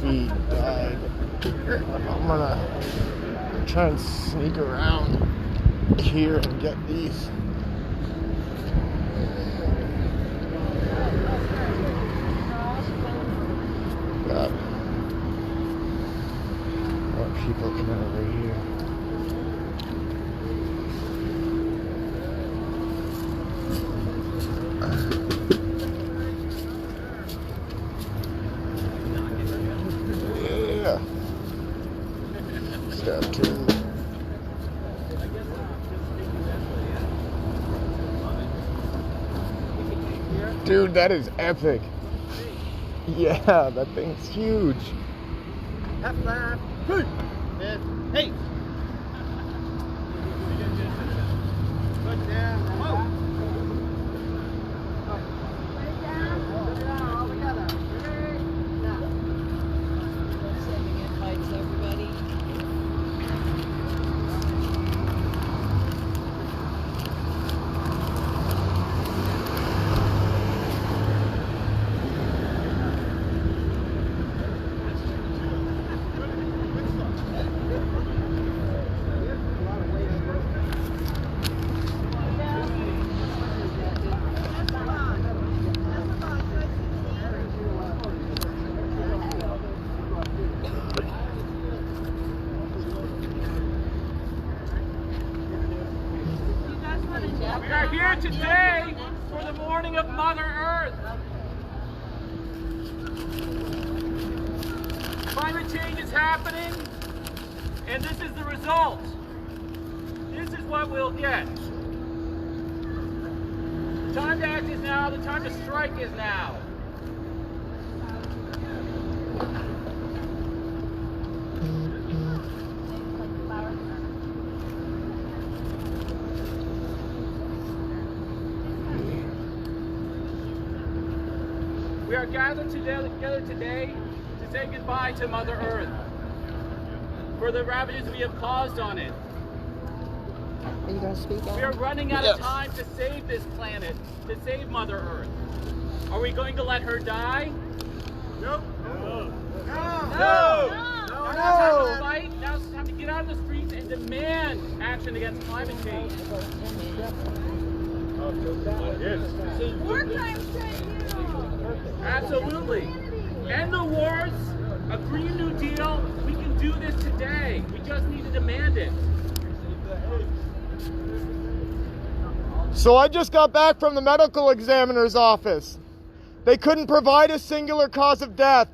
feed died. I'm gonna try and sneak around here and get these. Got more people coming over here. Yeah. Step two. Dude, that is epic. Yeah, that thing's huge. Half lap. Hey. Hey. Put down. Whoa. Put it down all together. Now. Sending invites, everybody. We are here today for the morning of Mother Earth. Climate change is happening, and this is the result. This is what we'll get. The time to act is now, the time to strike is now. We are gathered together today to say goodbye to Mother Earth for the ravages we have caused on it. Are you going to speak out? We are running out of time to save this planet, to save Mother Earth. Are we going to let her die? Nope. No. No! No. Now it's time to fight. Now it's time to get out of the streets and demand action against climate change. War crimes tribunal. Absolutely. End the wars, a Green New Deal. We can do this today. We just need to demand it. So I just got back from the medical examiner's office. They couldn't provide a singular cause of death.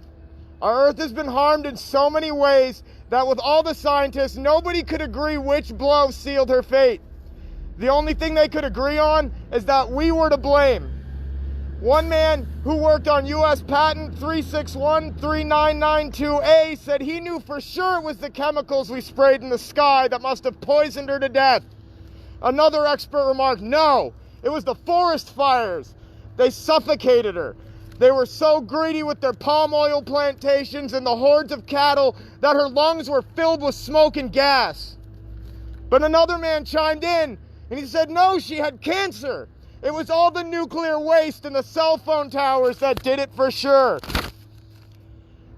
Our Earth has been harmed in so many ways that with all the scientists, nobody could agree which blow sealed her fate. The only thing they could agree on is that we were to blame. One man who worked on U.S. Patent 3613992A said he knew for sure it was the chemicals we sprayed in the sky that must have poisoned her to death. Another expert remarked, no, it was the forest fires. They suffocated her. They were so greedy with their palm oil plantations and the hordes of cattle that her lungs were filled with smoke and gas. But another man chimed in and he said, no, she had cancer. It was all the nuclear waste and the cell phone towers that did it for sure.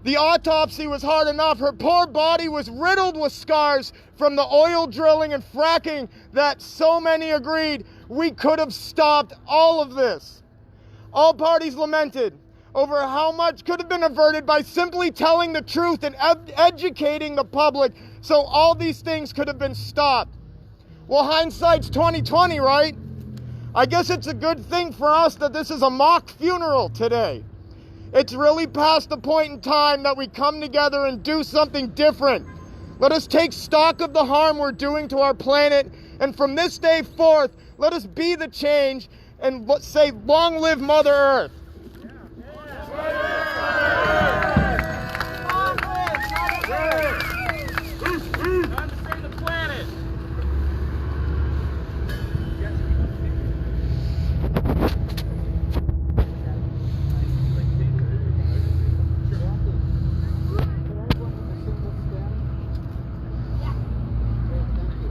The autopsy was hard enough. Her poor body was riddled with scars from the oil drilling and fracking that so many agreed we could have stopped all of this. All parties lamented over how much could have been averted by simply telling the truth and educating the public so all these things could have been stopped. Well, hindsight's 2020, right? I guess it's a good thing for us that this is a mock funeral today. It's really past the point in time that we come together and do something different. Let us take stock of the harm we're doing to our planet, and from this day forth, let us be the change and say, long live Mother Earth. Time to save the planet.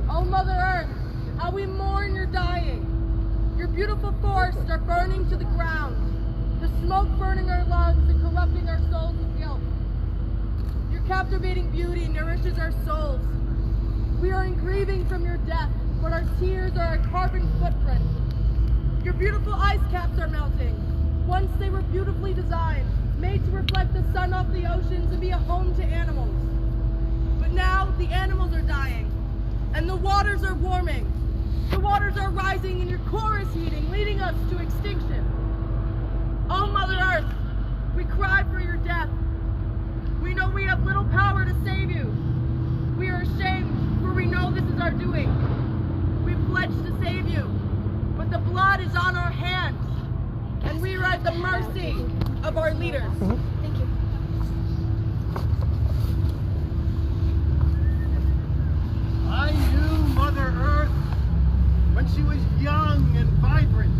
Oh, Mother Earth, how we mourn your dying. Your beautiful forests are burning to the ground. The smoke burning our lungs and corrupting our souls with guilt. captivating beauty nourishes our souls. We are grieving from your death, but our tears are a carbon footprint. Your beautiful ice caps are melting. Once they were beautifully designed, made to reflect the sun off the oceans and be a home to animals. But now the animals are dying, and the waters are warming. The waters are rising and your core is heating, leading us to extinction. Oh, Mother Earth, we cry for your death. We know we have little power to save you. We are ashamed, for we know this is our doing. We pledge to save you, but the blood is on our hands, and we are at the mercy of our leaders. Thank you. I knew Mother Earth when she was young and vibrant.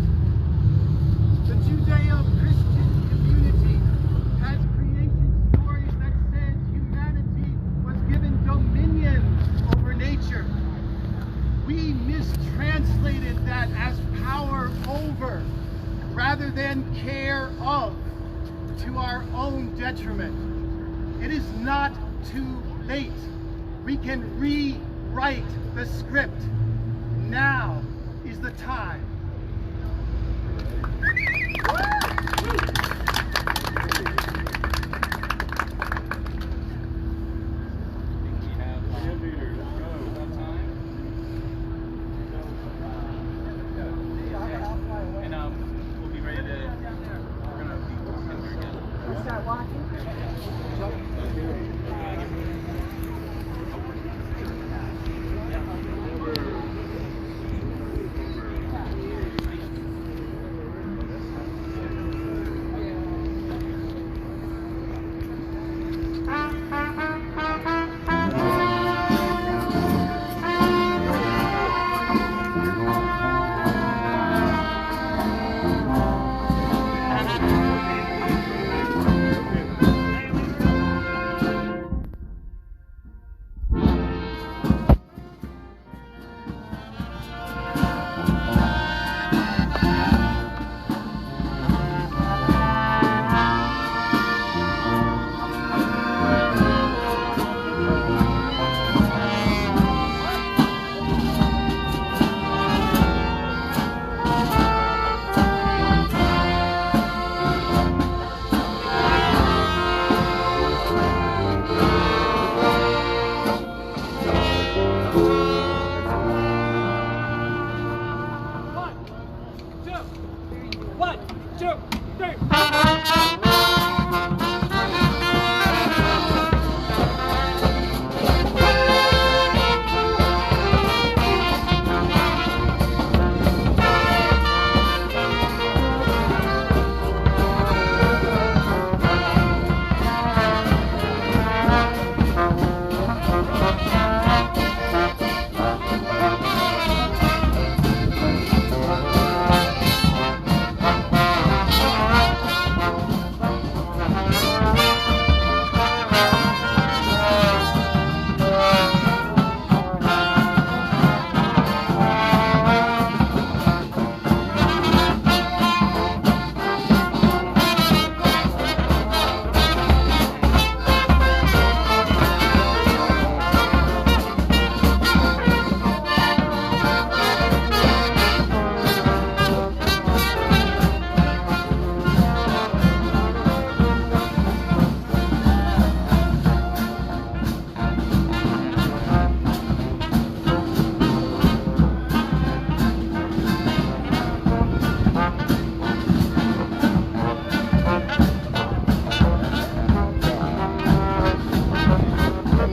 The Judeo-Christian community has creation stories that says humanity was given dominion over nature. We mistranslated that as power over rather than care of, to our own detriment. It is not too late. We can rewrite the script. Now is the time.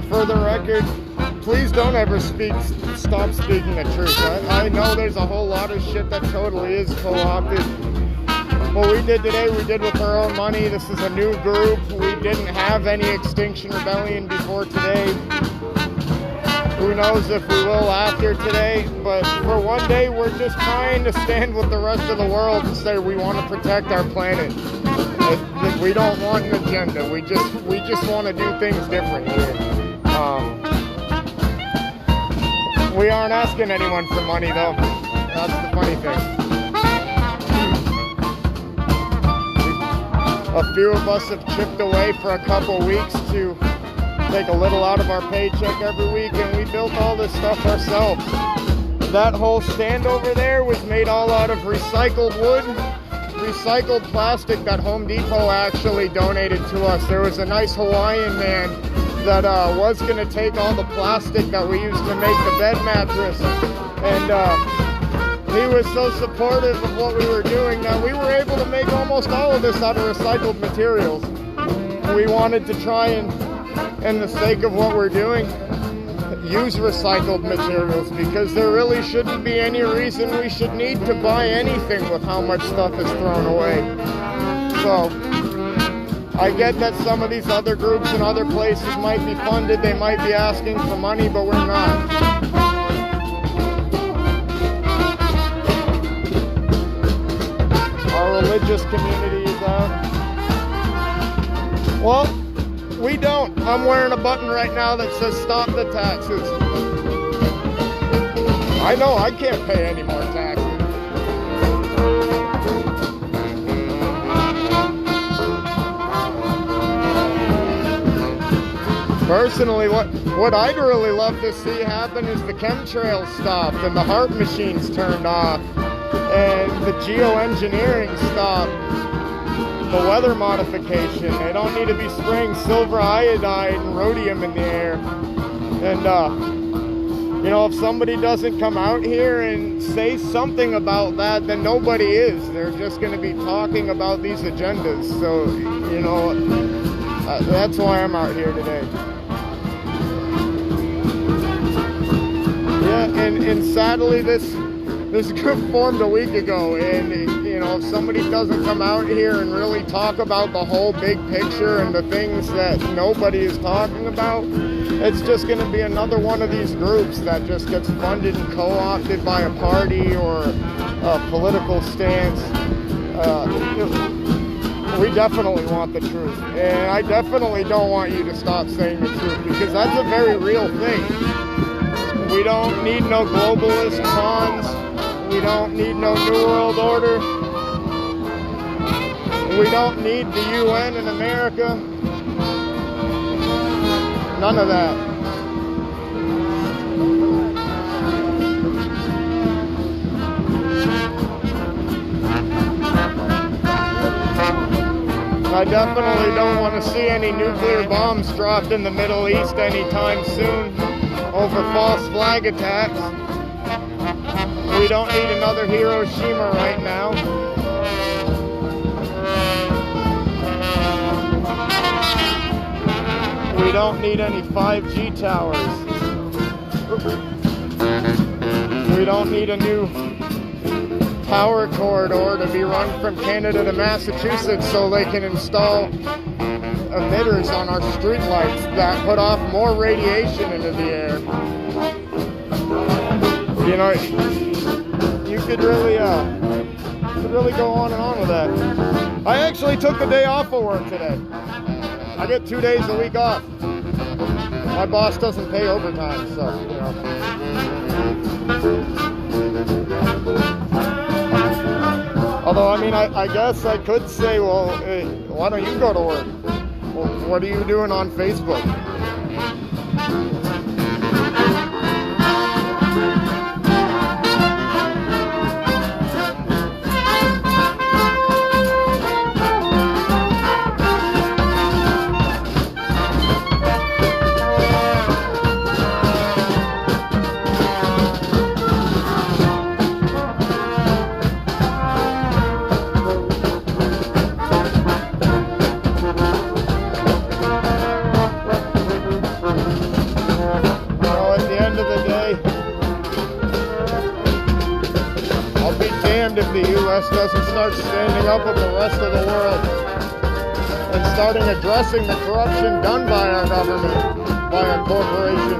For the record, please don't ever stop speaking the truth. I know there's a whole lot of shit that totally is co-opted. What we did today, we did with our own money. This is a new group. We didn't have any Extinction Rebellion before today. Who knows if we will after today, but for one day, we're just trying to stand with the rest of the world and say we want to protect our planet. We don't want an agenda. We just want to do things different here. We aren't asking anyone for money, though. That's the funny thing. A few of us have chipped away for a couple weeks to take a little out of our paycheck every week, and we built all this stuff ourselves. That whole stand over there was made all out of recycled wood, recycled plastic that Home Depot actually donated to us. There was a nice Hawaiian man that was going to take all the plastic that we used to make the bed mattress, and he was so supportive of what we were doing that we were able to make almost all of this out of recycled materials. We wanted to try and, in the sake of what we're doing, use recycled materials, because there really shouldn't be any reason we should need to buy anything with how much stuff is thrown away. So I get that some of these other groups in other places might be funded, they might be asking for money, but we're not. Our religious community is out. Well, we don't. I'm wearing a button right now that says stop the taxes. I know I can't pay any more taxes. Personally, what I'd really love to see happen is the chemtrails stopped and the HARP machines turned off and the geoengineering stopped. The weather modification. They don't need to be spraying silver iodide and rhodium in the air. And, you know, if somebody doesn't come out here and say something about that, then nobody is. They're just going to be talking about these agendas. So, you know, that's why I'm out here today. Yeah, and sadly, this group formed a week ago, and you know, if somebody doesn't come out here and really talk about the whole big picture and the things that nobody is talking about, it's just going to be another one of these groups that just gets funded and co-opted by a party or a political stance. We definitely want the truth, and I definitely don't want you to stop saying the truth, because that's a very real thing. We don't need no globalist cons. We don't need no New World Order. We don't need the UN in America. None of that. I definitely don't want to see any nuclear bombs dropped in the Middle East anytime soon over false flag attacks. We don't need another Hiroshima right now. We don't need any 5G towers. We don't need a new power corridor to be run from Canada to Massachusetts so they can install emitters on our streetlights that put off more radiation into the air. You know, you could really go on and on with that. I actually took the day off of work today. I get 2 days a week off. My boss doesn't pay overtime, so, you know. Although, I mean, I guess I could say, well, hey, why don't you go to work? Well, what are you doing on Facebook? If the U.S. doesn't start standing up with the rest of the world and starting addressing the corruption done by our government, by our corporation,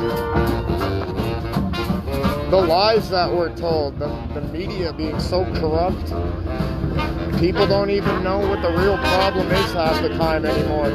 the lies that we're told, the media being so corrupt, people don't even know what the real problem is half the time anymore.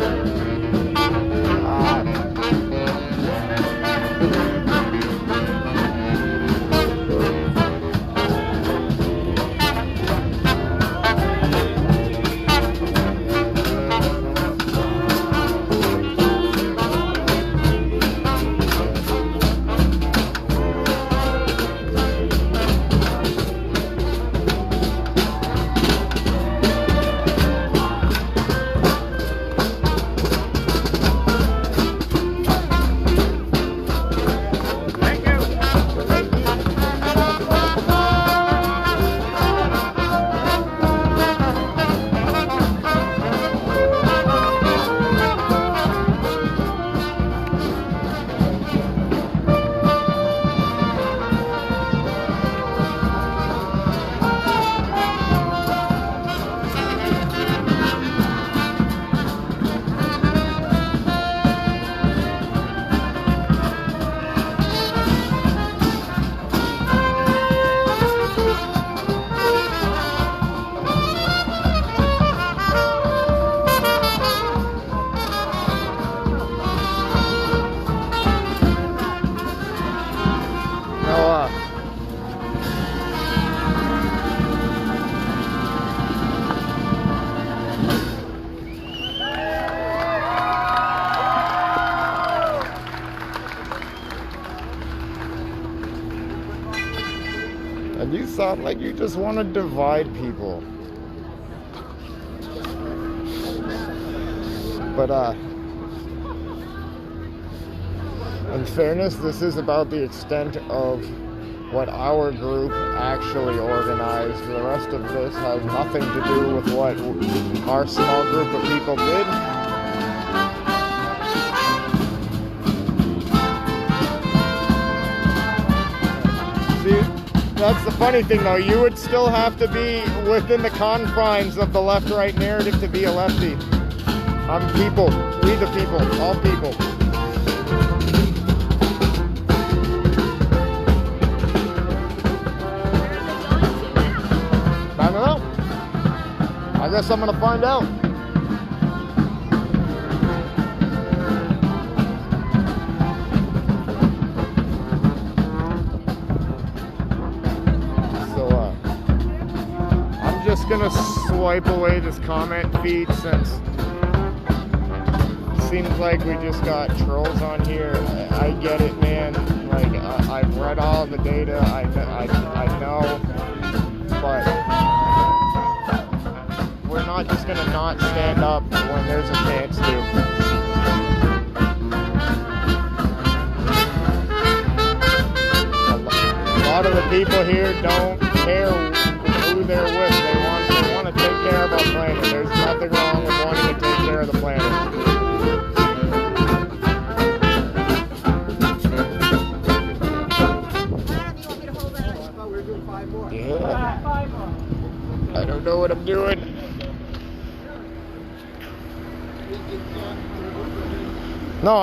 sound like you just want to divide people. But in fairness, this is about the extent of what our group actually organized. The rest of this has nothing to do with what our small group of people did. See, that's the funny thing though, you would still have to be within the confines of the left-right narrative to be a lefty. I'm people, we the people, all people. I don't know. I guess I'm gonna find out. I'm just gonna swipe away this comment feed since it seems like we just got trolls on here. I get it, man. Like I've read all the data. I know, but we're not just gonna not stand up when there's a chance to. A lot of the people here don't care who they're with. They want to take care of our planet. There's nothing wrong with wanting to take care of the planet. Yeah. I don't know what I'm doing. No,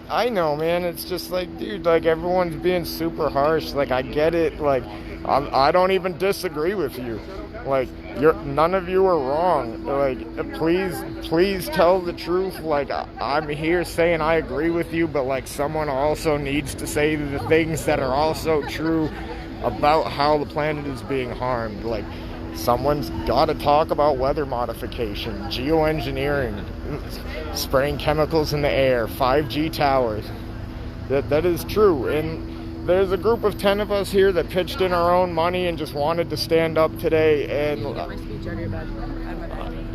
I know, man. It's just like, dude, like everyone's being super harsh. Like I get it. Like I don't even disagree with you. Like none of you are wrong. Like please tell the truth. Like I'm here saying I agree with you, but like someone also needs to say the things that are also true about how the planet is being harmed. Like someone's got to talk about weather modification, geoengineering, spraying chemicals in the air, 5G towers. That is true. And there's a group of 10 of us here that pitched in our own money and just wanted to stand up today. And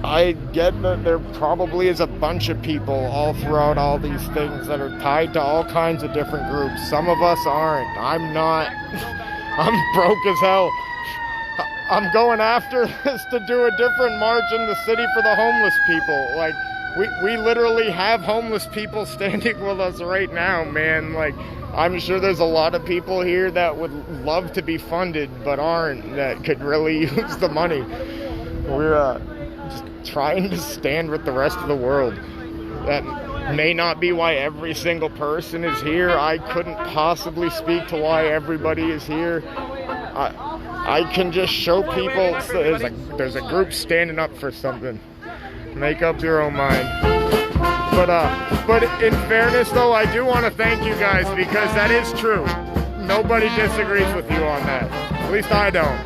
I get that there probably is a bunch of people all throughout all these things that are tied to all kinds of different groups. Some of us aren't. I'm not. I'm broke as hell. I'm going after this to do a different march in the city for the homeless people. Like, we literally have homeless people standing with us right now, man. Like, I'm sure there's a lot of people here that would love to be funded but aren't, that could really use the money. We're just trying to stand with the rest of the world. That may not be why every single person is here. I couldn't possibly speak to why everybody is here. I can just show people there's a group standing up for something. Make up your own mind. But in fairness though, I do want to thank you guys because that is true. Nobody disagrees with you on that. At least I don't.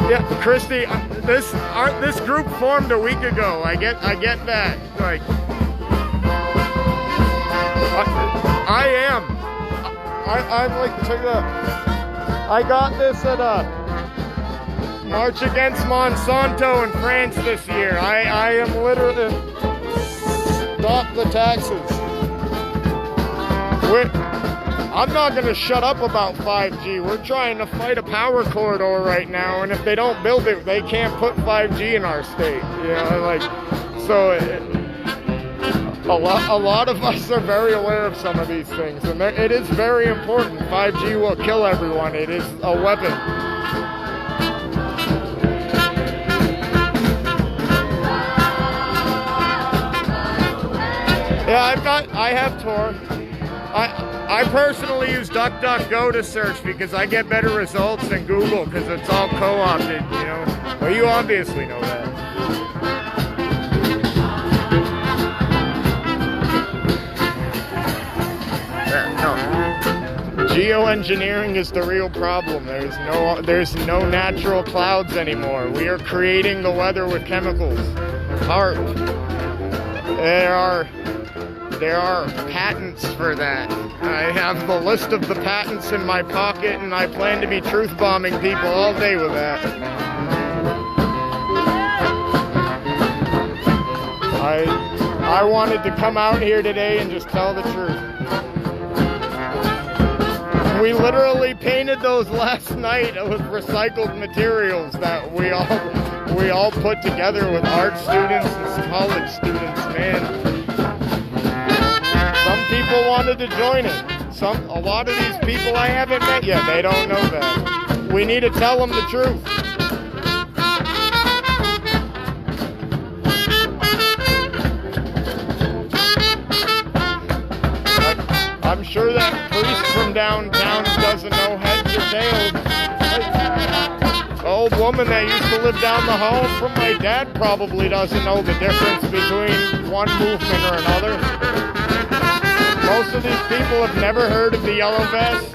Yeah, Christy, this group formed a week ago. I get that. Like, I am. I'm like, check it out. I got this at a March Against Monsanto in France this year. I am literally stop the taxes. I'm not going to shut up about 5G. We're trying to fight a power corridor right now, and if they don't build it, they can't put 5G in our state. You know, like, so a lot of us are very aware of some of these things, and it is very important. 5G will kill everyone. It is a weapon. Yeah, I have Tor. I personally use DuckDuckGo to search because I get better results than Google because it's all co-opted, you know. Well, you obviously know that. No. Geoengineering is the real problem. There's no natural clouds anymore. We are creating the weather with chemicals. There are patents for that. I have the list of the patents in my pocket, and I plan to be truth bombing people all day with that. I wanted to come out here today and just tell the truth. We literally painted those last night with recycled materials that we all put together with art students and college students, man. Some people wanted to join it. A lot of these people I haven't met yet, they don't know that. We need to tell them the truth. I'm sure that priest from downtown doesn't know heads or tails. The old woman that used to live down the hall from my dad probably doesn't know the difference between one movement or another. Most of these people have never heard of the yellow vest.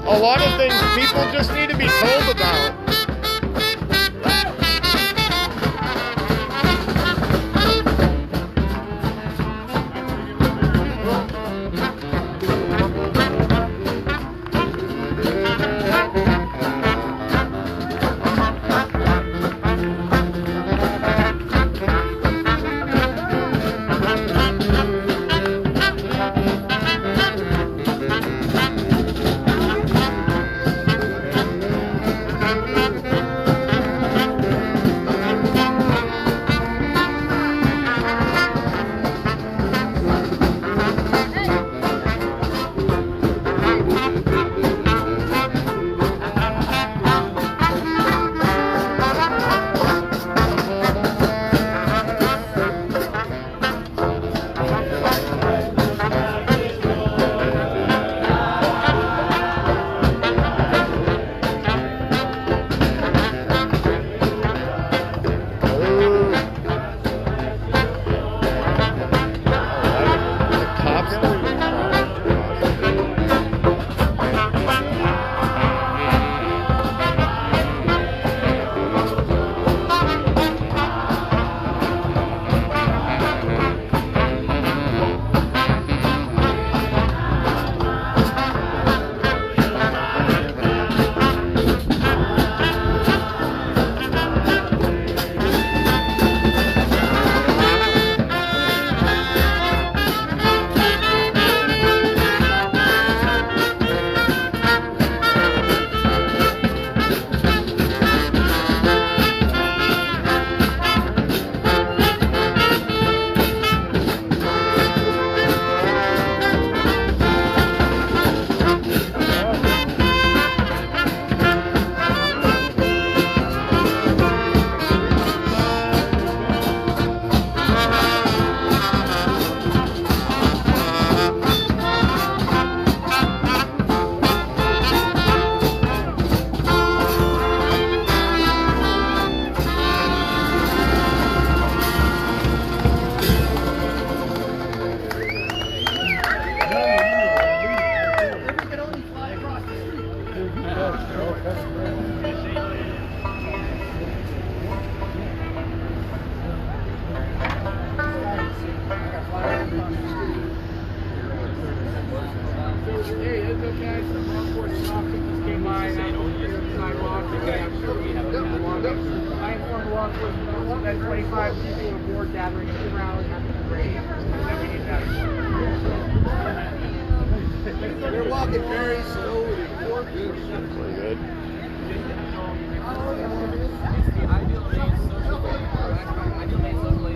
A lot of things people just need to be told about. They're walking very slowly. Pretty good.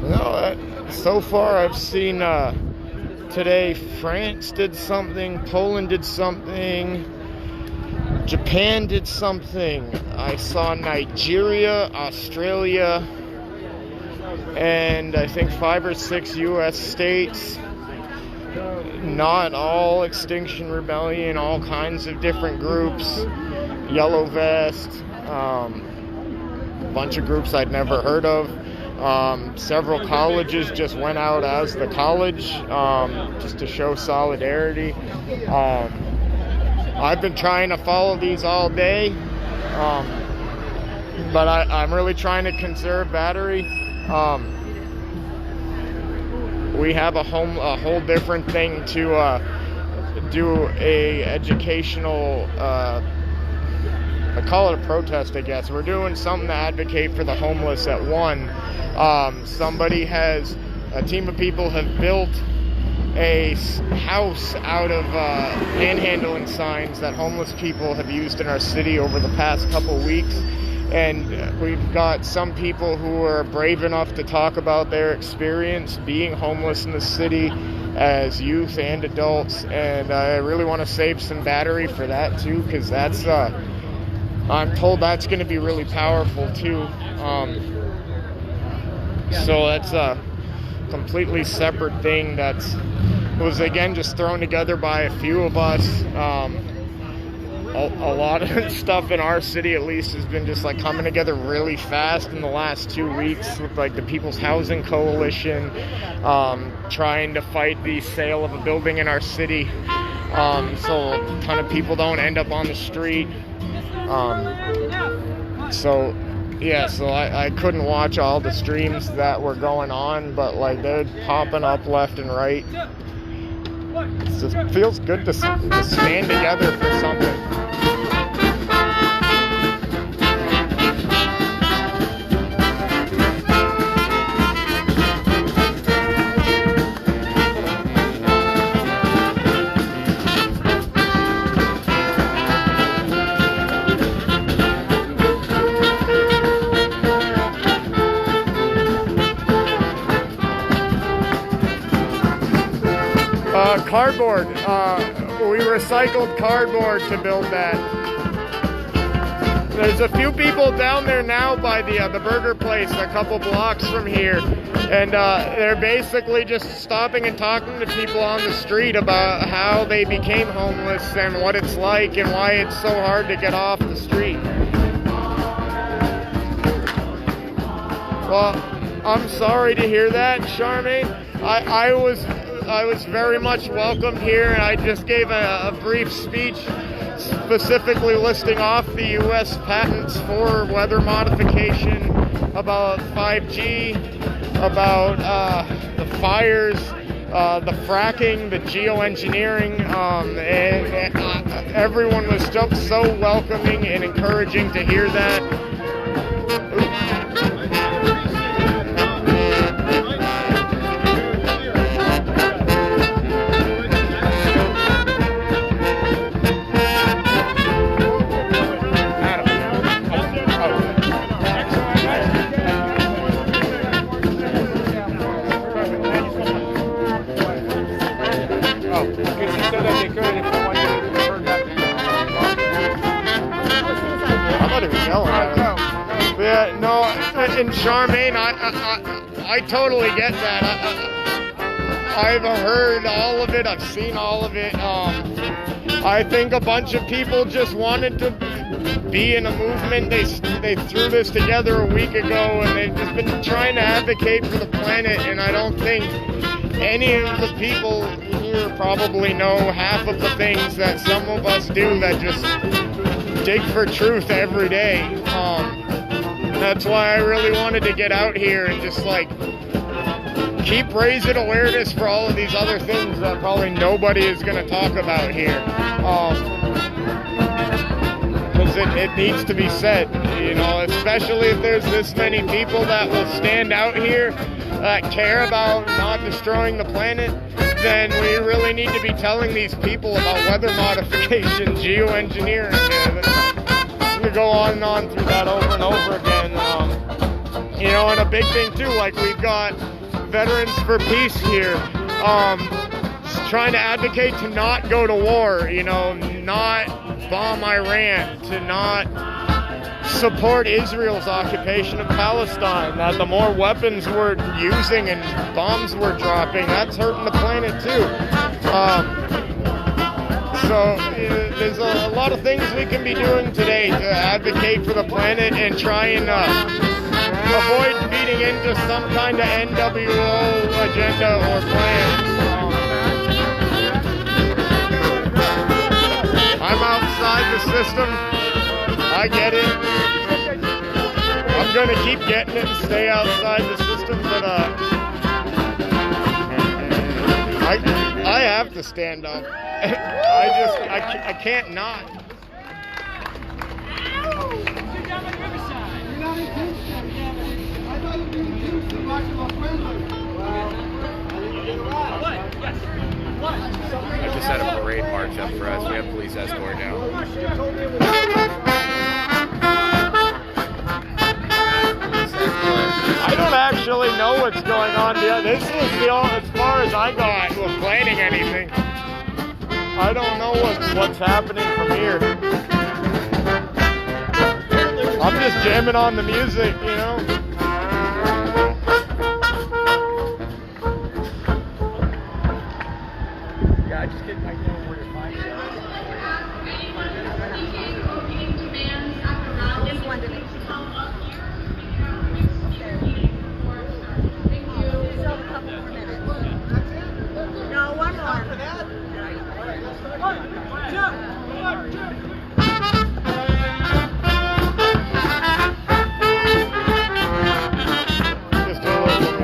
No, so far I've seen today France did something, Poland did something, Japan did something. I saw Nigeria, Australia, and I think 5 or 6 U.S. states. Not all Extinction Rebellion, all kinds of different groups. Yellow Vest, a bunch of groups I'd never heard of. Several colleges just went out as the college, just to show solidarity. I've been trying to follow these all day, but I'm really trying to conserve battery. we have a whole different thing to do a educational, I call it a protest, I guess. We're doing something to advocate for the homeless at one. A team of people have built a house out of panhandling signs that homeless people have used in our city over the past couple weeks. And we've got some people who are brave enough to talk about their experience being homeless in the city as youth and adults. And I really want to save some battery for that too, because that's, I'm told that's going to be really powerful too. So that's a completely separate thing that was again just thrown together by a few of us. A lot of stuff in our city, at least, has been just like coming together really fast in the last 2 weeks with like the People's Housing Coalition trying to fight the sale of a building in our city, so a ton of people don't end up on the street. So I couldn't watch all the streams that were going on, but like they're popping up left and right. It just feels good to stand together for something. Cardboard. We recycled cardboard to build that. There's a few people down there now by the burger place a couple blocks from here, and they're basically just stopping and talking to people on the street about how they became homeless and what it's like and why it's so hard to get off the street. Well, I'm sorry to hear that, Charmaine. I was very much welcomed here, and I just gave a brief speech specifically listing off the U.S. patents for weather modification, about 5G, about the fires, the fracking, the geoengineering, and everyone was just so welcoming and encouraging to hear that. And Charmaine, I totally get that. I've heard all of it. I've seen all of it. I think a bunch of people just wanted to be in a movement. They threw this together a week ago, and they've just been trying to advocate for the planet. And I don't think any of the people here probably know half of the things that some of us do that just dig for truth every day. That's why I really wanted to get out here and just like keep raising awareness for all of these other things that probably nobody is going to talk about here. Because it needs to be said, you know, especially if there's this many people that will stand out here that care about not destroying the planet, then we really need to be telling these people about weather modification, geoengineering. To go on and on through that over and over again. You know, and a big thing too, like we've got Veterans for Peace here, trying to advocate to not go to war, you know, not bomb Iran, to not support Israel's occupation of Palestine, that the more weapons we're using and bombs we're dropping, that's hurting the planet too. So there's a lot of things we can be doing today to advocate for the planet and try and avoid feeding into some kind of NWO agenda or plan. I'm outside the system. I get it. I'm going to keep getting it and stay outside the system, but I have to stand up. I can't not. You're down by the riverside. You're not in Kingston. I thought you were in Kingston watching my friends. What? Yes. What? I just had a parade march up for us. We have police escort now. I don't actually know what's going on here. This was as far as I got with planning anything. I don't know what's happening from here. I'm just jamming on the music, you know. Yeah, I just didn't know where to find it. No, one more. Just a little bit.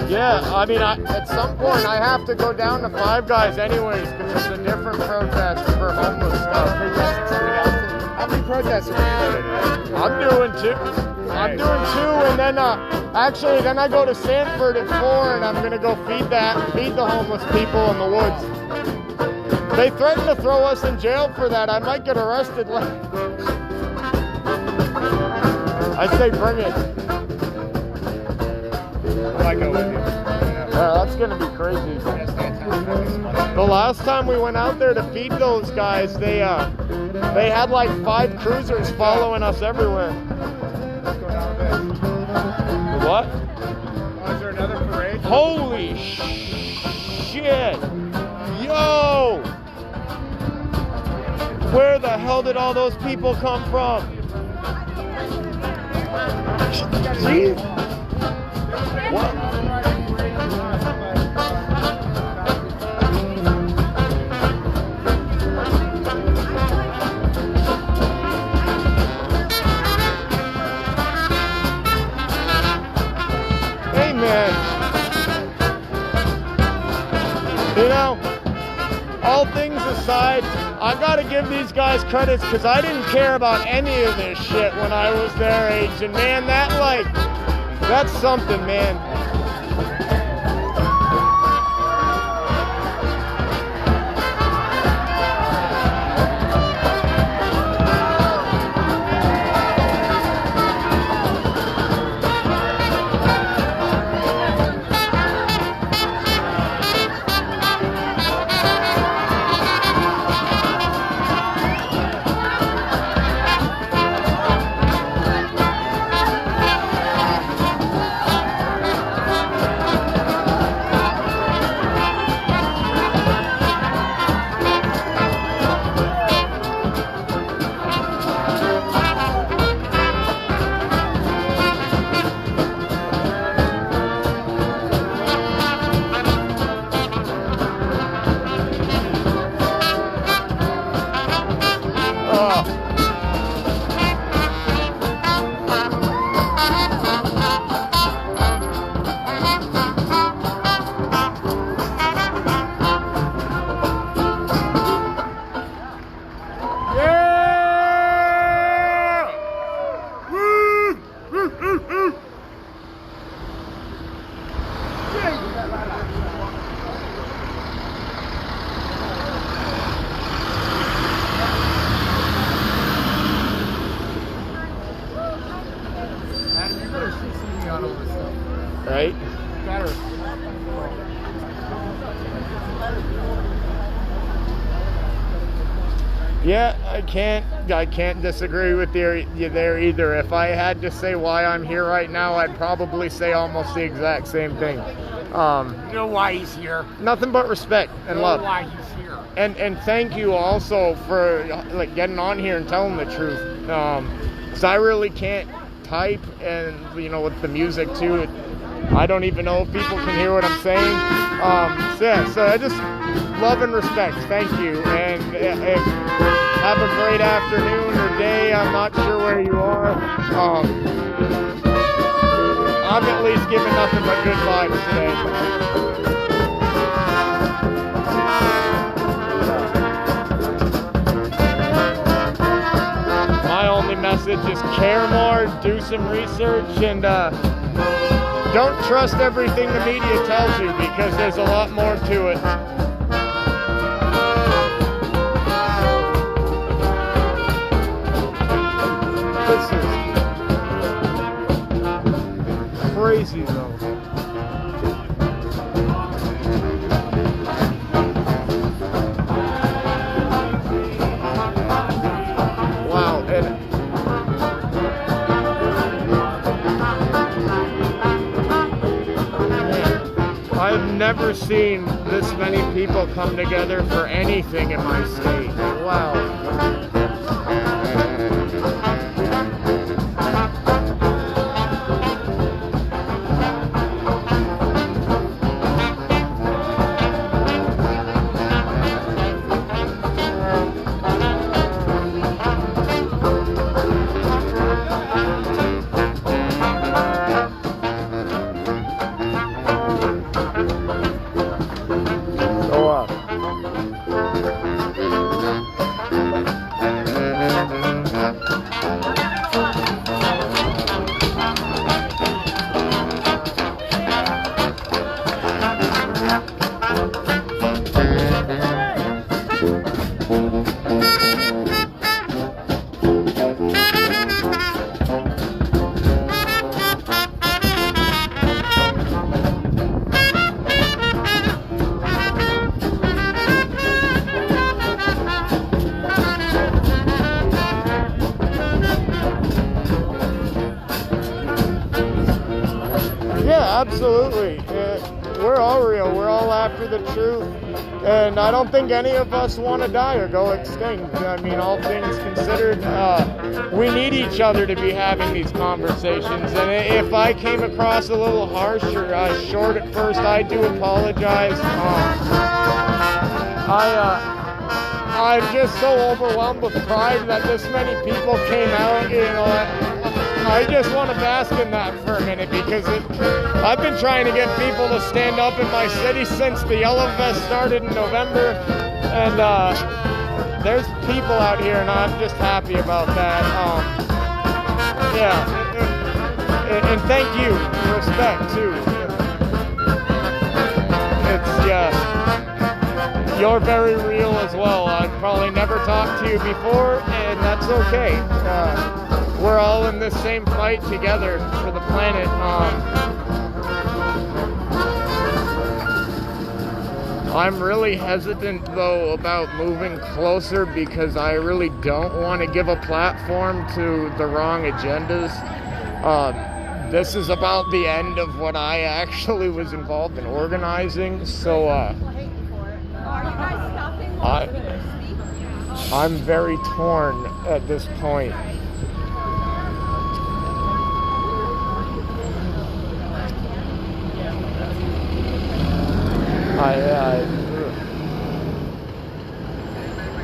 Yeah, I mean, at some point I have to go down to Five Guys anyways because it's a different protest for homeless stuff. How many protests are you doing? I'm doing two. I'm doing two, and then actually, then I go to Sanford at 4, and I'm gonna go feed the homeless people in the woods. They threatened to throw us in jail for that. I might get arrested. I say bring it. I go with you. Yeah, that's gonna be crazy. The last time we went out there to feed those guys, they had like 5 cruisers following us everywhere. Let's go down this. What? Oh, is there another parade? Holy shit! Yo! Where the hell did all those people come from? See? What? Hey man, you know, all things aside, I gotta give these guys credits because I didn't care about any of this shit when I was their age, and man, that's something, man. Yeah, I can't disagree with you there either. If I had to say why I'm here right now, I'd probably say almost the exact same thing. You know why he's here? Nothing but respect and You know love. why he's here? And thank you also for like getting on here and telling the truth. 'Cause I really can't type, and you know, with the music too, I don't even know if people can hear what I'm saying. So I just love and respect. Thank you, and have a great afternoon or day. I'm not sure where you are. I'm at least giving nothing but good vibes today. My only message is care more, do some research, and don't trust everything the media tells you, because there's a lot more to it. This is crazy though. Wow, and I've never seen this many people come together for anything in my state. Wow. Absolutely. We're all real. We're all after the truth. And I don't think any of us want to die or go extinct. I mean, all things considered, we need each other to be having these conversations. And if I came across a little harsh or short at first, I do apologize. I'm just so overwhelmed with pride that this many people came out, you know. I just want to bask in that for a minute, because I've been trying to get people to stand up in my city since the Yellow Vest started in November, and theres people out here, and I'm just happy about that. Yeah, and thank you, respect too. You're very real as well. I've probably never talked to you before, and that's okay. We're all in this same fight together for the planet. I'm really hesitant though about moving closer, because I really don't want to give a platform to the wrong agendas. This is about the end of what I actually was involved in organizing, so I'm very torn at this point.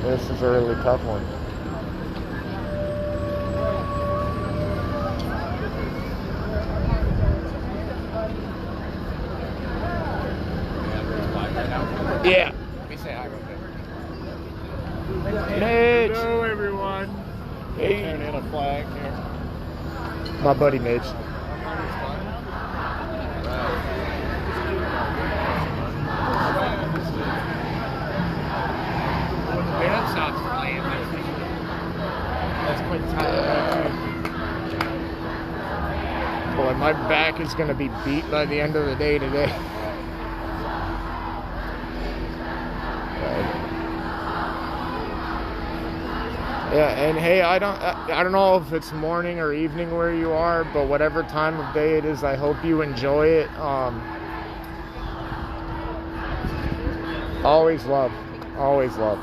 This is a really tough one. Yeah. Let me say hi real quick. Mitch. Hello, everyone. Hey. Turn in a flag here. My buddy Mitch. Boy, my back is going to be beat by the end of the day today. Yeah, and hey, I don't know if it's morning or evening where you are, but whatever time of day it is, I hope you enjoy it. Always love. Always love.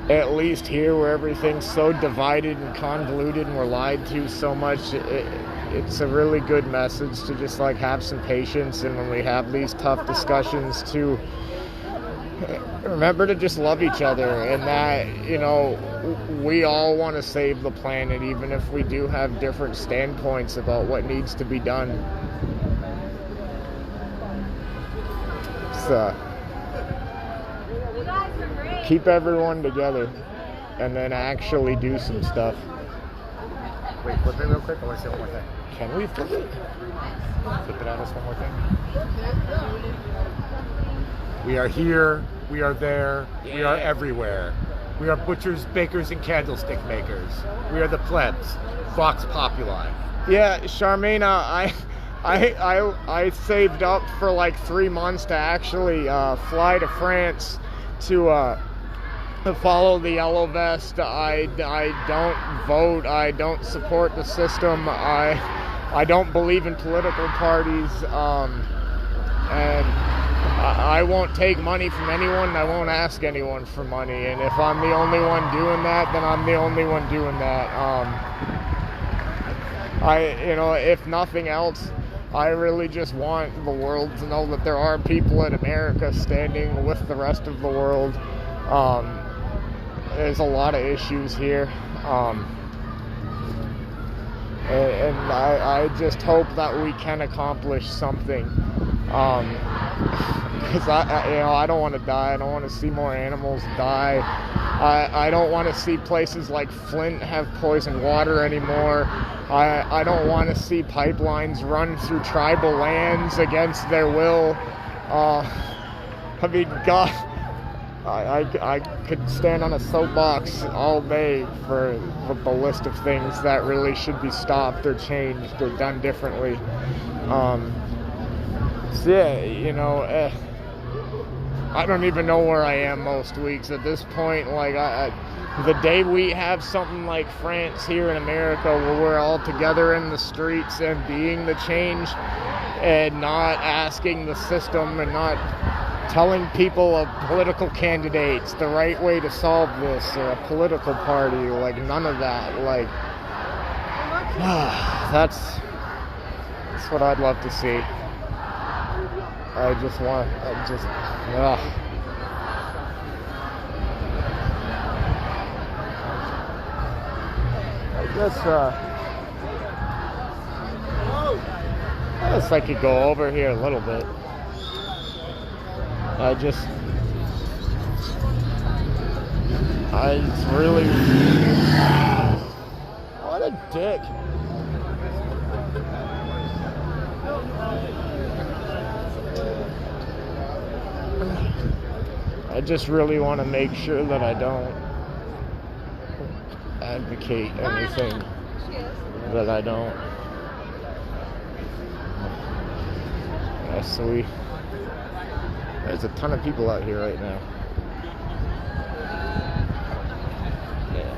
At least here where everything's so divided and convoluted and we're lied to so much, it's a really good message to just like have some patience, and when we have these tough discussions to remember to just love each other, and that, you know, we all want to save the planet, even if we do have different standpoints about what needs to be done. So keep everyone together and then actually do some stuff. Wait, flip it real quick. I want to say one more thing. Can we flip it? Flip it at us one more thing. We are here. We are there. We are everywhere. We are butchers, bakers, and candlestick makers. We are the plebs. Vox Populi. Yeah, Charmaine, I saved up for like 3 months to actually fly to France to follow the yellow vest. I don't vote. I don't support the system. I don't believe in political parties. And I won't take money from anyone, and I won't ask anyone for money. And if I'm the only one doing that, then I'm the only one doing that. You know, if nothing else, I really just want the world to know that there are people in America standing with the rest of the world. There's a lot of issues here. And I just hope that we can accomplish something. Because I don't want to die. I don't want to see more animals die. I don't want to see places like Flint have poisoned water anymore. I don't want to see pipelines run through tribal lands against their will. I mean, God, I could stand on a soapbox all day for the list of things that really should be stopped or changed or done differently. So yeah, you know, I don't even know where I am most weeks at this point. Like, the day we have something like France here in America where we're all together in the streets and being the change and not asking the system and not telling people of political candidates the right way to solve this, or a political party, like none of that. Like, that's what I'd love to see. I guess I could go over here a little bit. It's really, what a dick. I just really want to make sure that I don't advocate anything that I don't. Yeah, so there's a ton of people out here right now. Yeah.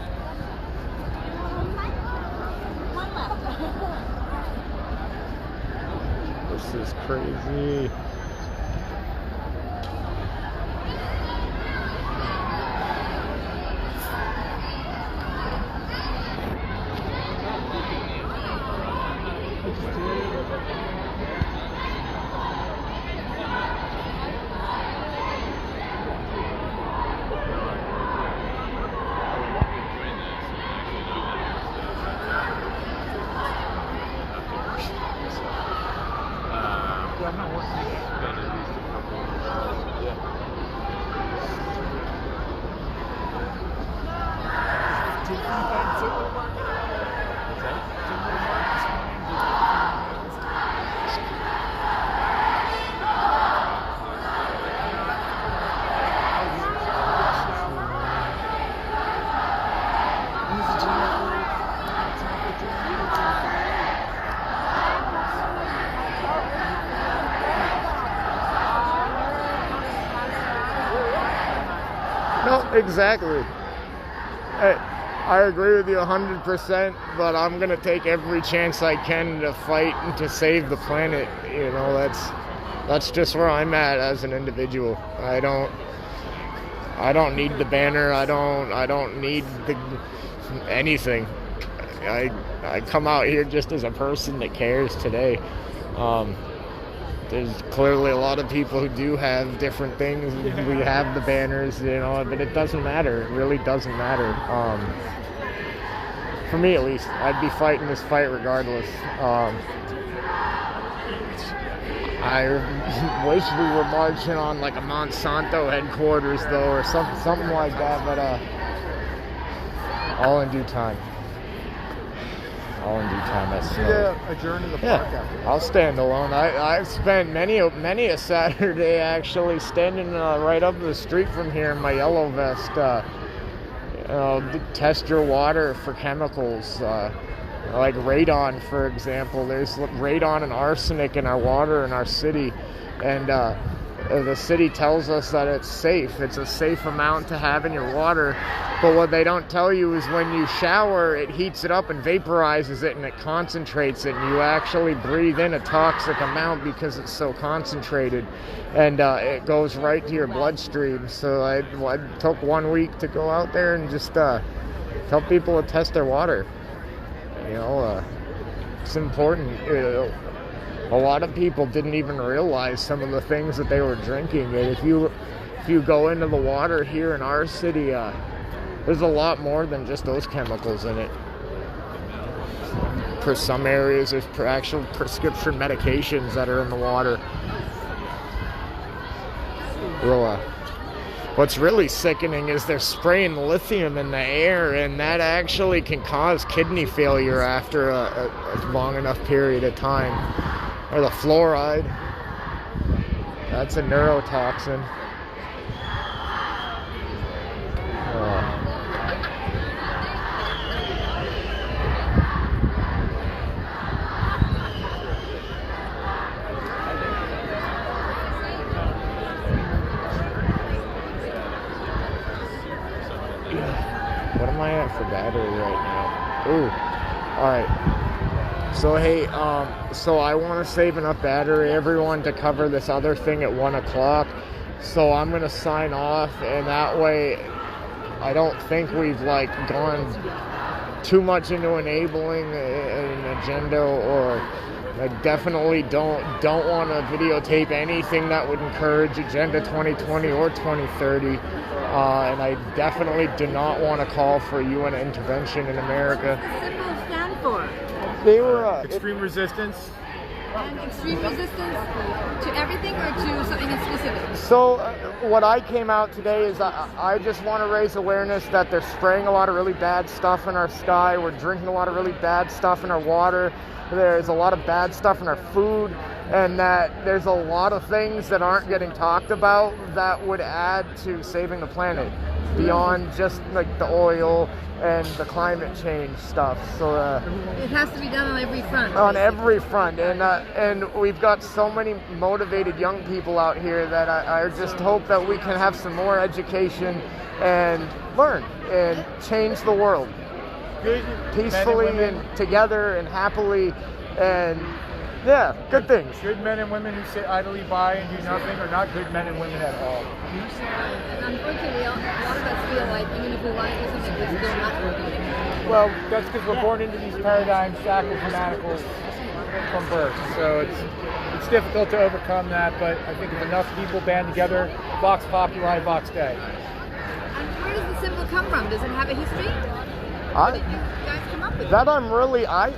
This is crazy. No, exactly. I agree with you 100%, but I'm gonna take every chance I can to fight and to save the planet. You know, that's just where I'm at as an individual. I don't need the banner. I don't need anything. I come out here just as a person that cares today. There's clearly a lot of people who do have different things. We have the banners, you know, but it doesn't matter. It really doesn't matter. For me, at least, I'd be fighting this fight regardless. I wish we were marching on like a Monsanto headquarters, though, or something like that. But all in due time. All in due time. That's Adjourn to the park after. I'll stand alone. I've spent many a Saturday actually standing right up the street from here in my yellow vest. Test your water for chemicals, like radon, for example. There's radon and arsenic in our water in our city, and the city tells us that it's safe. It's a safe amount to have in your water. But what they don't tell you is when you shower, it heats it up and vaporizes it and it concentrates it. And you actually breathe in a toxic amount because it's so concentrated. And it goes right to your bloodstream. So I took 1 week to go out there and just tell people to test their water. You know, it's important. A lot of people didn't even realize some of the things that they were drinking. And if you go into the water here in our city, there's a lot more than just those chemicals in it. For some areas, there's actual prescription medications that are in the water. Well, what's really sickening is they're spraying lithium in the air, and that actually can cause kidney failure after a long enough period of time. Or the fluoride. That's a neurotoxin. What am I at for battery right now? Ooh. Alright. So hey, so I want to save enough battery, everyone, to cover this other thing at 1 o'clock. So I'm going to sign off, and that way I don't think we've like gone too much into enabling an agenda, or I definitely don't want to videotape anything that would encourage Agenda 2020 or 2030. And I definitely do not want to call for UN intervention in America. What does SIPO stand for? They were Extreme resistance. And extreme resistance to everything or to something in specific? So what I came out today is I just want to raise awareness that they're spraying a lot of really bad stuff in our sky. We're drinking a lot of really bad stuff in our water. There's a lot of bad stuff in our food, and that there's a lot of things that aren't getting talked about that would add to saving the planet beyond just like the oil and the climate change stuff. So It has to be done on every front. on every front, and we've got so many motivated young people out here that I just hope that we can have some more education and learn and change the world Good peacefully men and women. and together and happily, and yeah, good things. Good men and women who sit idly by and do nothing are not good men and women at all. And unfortunately, a lot of us feel like even if we want to do something, we're still not working it. Well, that's because we're born into these paradigms, shackled to manacles from birth. So it's difficult to overcome that, but I think if enough people band together, Vox Populi, Vox Dei. And where does the symbol come from? Does it have a history? How did you guys come up with it? That I'm really, I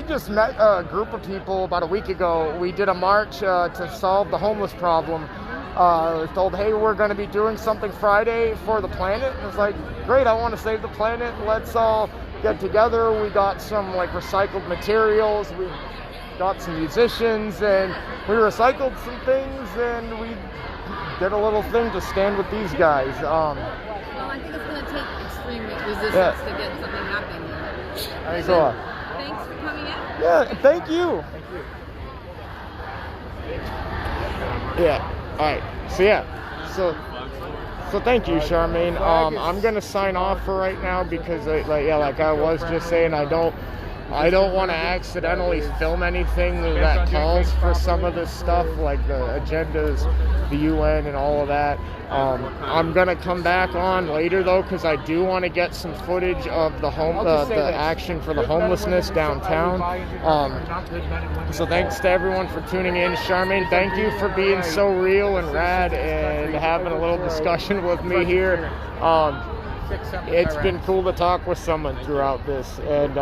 just met a group of people about a week ago. We did a march to solve the homeless problem. I was told, hey, we're going to be doing something Friday for the planet. And it's like, great, I want to save the planet. Let's all get together. We got some like recycled materials. We got some musicians, and we recycled some things, and we did a little thing to stand with these guys. Well, I think it's going to take extreme resistance to get something happening there. So, Thanks for coming in. yeah, thank you. Yeah. All right. So yeah. So So thank you, Charmaine. I'm gonna sign off for right now because, like I was just saying, I don't want to accidentally film anything that calls for some of this stuff, like the agendas, the UN, and all of that. I'm gonna come back on later though, because I do want to get some footage of the action for the homelessness downtown. So thanks to everyone for tuning in. Charmaine, thank you for being so real and rad and having a little discussion with me here. It's been cool to talk with someone throughout this, and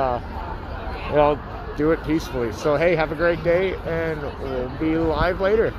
do it peacefully. So hey, have a great day, and we'll be live later.